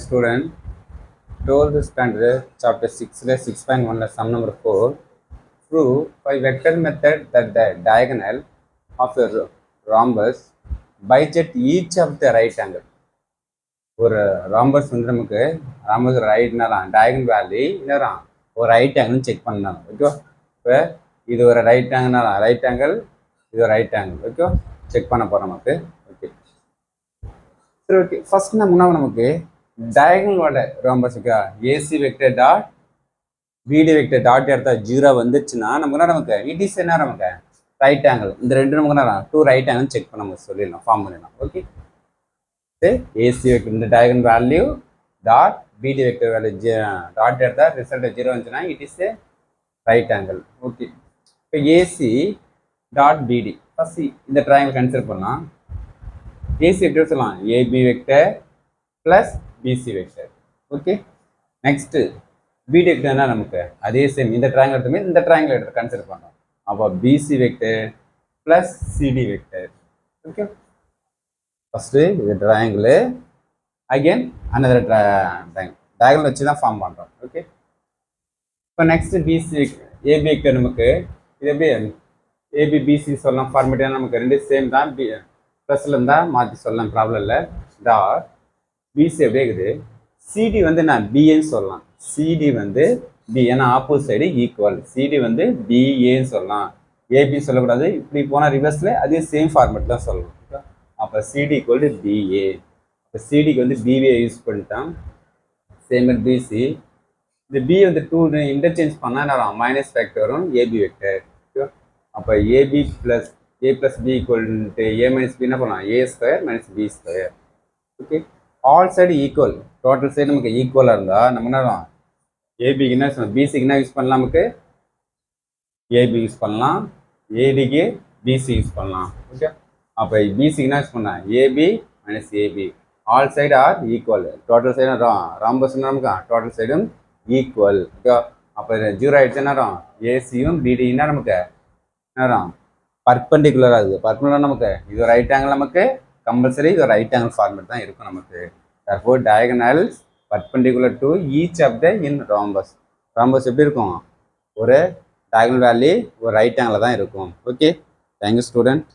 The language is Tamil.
student, 12th standard, chapter 6, 6.1, sum number 4. Prove by vector method that the diagonal of a rhombus biject each of the right angle. ஒரு ராம்பஸ் வந்து நமக்கு ராம்பஸ் ரைட்னாலாம் டயகனல் வேல்யூ என்னறான் ஒரு ரைட் ஆங்கிள் செக் பண்ணலாம். ஓகே, இப்போ இது ஒரு ரைட் ஆங்கிள் இது ஒரு ரைட் ஆங்கிள். ஓகே, செக் பண்ண போகிறோம் நமக்கு. ஓகே சரி, ஓகே ஃபர்ஸ்ட் நமக்கு டயகனலோட ராம்பஸுக்கு AC vector dot BD vector dot எடுத்தா 0 வந்துச்சுன்னா நமக்கு இட் இஸ் என்ன நமக்கு ரைட் ஆங்கிள். இந்த ரெண்டு நமக்கு டூ ரைட் ஆங்கிள் செக் பண்ண சொல்லிடலாம், ஃபார்ம் பண்ணிடலாம். ஓகே, ஏசி வெக்டர் இந்த diagonal value dot BD vector value dot எடுத்தா ரிசல்ட் 0 வந்துச்சுன்னா it is a right angle. Okay, இப்போ ஏசி டாட் பிடி ஃபர்ஸ்ட் இந்த ட்ரையாங்கிள் கன்சிடர் பண்ணலாம். ஏசி வெக்டர் சொல்லலாம் AB vector plus BC vector. Okay, next BD வெக்டர்னா நமக்கு அதே சேம் இந்த ட்ரையாங்கிள் எடுத்துமே இந்த ட்ரையாங்கிள் எடுத்து கன்சிடர் பண்ணோம். அப்போ BC vector plus CD vector. Okay, first இது ட்ரையாங்கிள் அகெயின் அனதர் ட்ரையாங்கிள் வச்சு தான் ஃபார்ம் பண்ணுறோம். ஓகே, இப்போ நெக்ஸ்ட்டு பிசி ஏபி வெக்டர் நமக்கு இது எப்படி ஏபி பிசி சொல்லலாம் ஃபார்மேட்டாக நமக்கு ரெண்டு சேம் தான். ப்ளஸில் இருந்தால் மாற்றி சொல்லலாம், ப்ராப்ளம் இல்லை. டாட் பிசி எப்படி இருக்குது சிடி வந்து நான் பிஏன்னு சொல்லலாம். சிடி வந்து பி ஏன்னா ஆப்போசிட் சைடு ஈக்குவல். சிடி வந்து பிஏன்னு சொல்லலாம், ஏபி சொல்லக்கூடாது. இப்படி போனால் ரிவர்ஸில் அதே சேம் ஃபார்மேட் தான் சொல்லணும். அப்போ சிடி ஈக்குவல் டு பிஏ. இப்போ சிடிக்கு வந்து பிஏ யூஸ் பண்ணிட்டான். சேம் பிசி இந்த பி வந்து டூ இன்டர்சேஞ்ச் பண்ணால் என்ன மைனஸ் ஃபேக்டர் வரும் ஏபி வெக்டர். அப்போ AB plus A plus B equal to A minus B என்ன பண்ணலாம் A square minus B square. Okay, all side equal, total side நமக்கு ஈக்குவலாக இருந்தால் நம்ம என்ன ஏபிக்கு என்ன சொல்லணும் பிசிக்கு என்ன யூஸ் பண்ணலாம், நமக்கு ஏபி யூஸ் பண்ணலாம், ஏடிக்கு பிசி யூஸ் பண்ணலாம். ஓகே, அப்போ பிசிக்கு என்ன யூஸ் பண்ணலாம் AB minus AB. All side are equal, total side rhombus நமக்கு டோட்டல் சைடும் ஈக்குவல். ஓகே, அப்போ 0 ஆகிடுச்சு என்ன ஏசியும் பிடினா நமக்கு என்ன பர்பெண்டிகுலராக இருக்குது. பர்பெண்டிகுலர் நமக்கு இது ரைட் ஆங்கிள், நமக்கு கம்பல்சரி இது ரைட் ஆங்கிள் ஃபார்மேட் தான் இருக்கும் நமக்கு. therefore diagonals perpendicular to each of the in rhombus. rhombus எப்படி இருக்கும் ஒரு diagonal வேல்யூ ஒரு ரைட் ஆங்கிள் தான் இருக்கும். Okay, thank you student.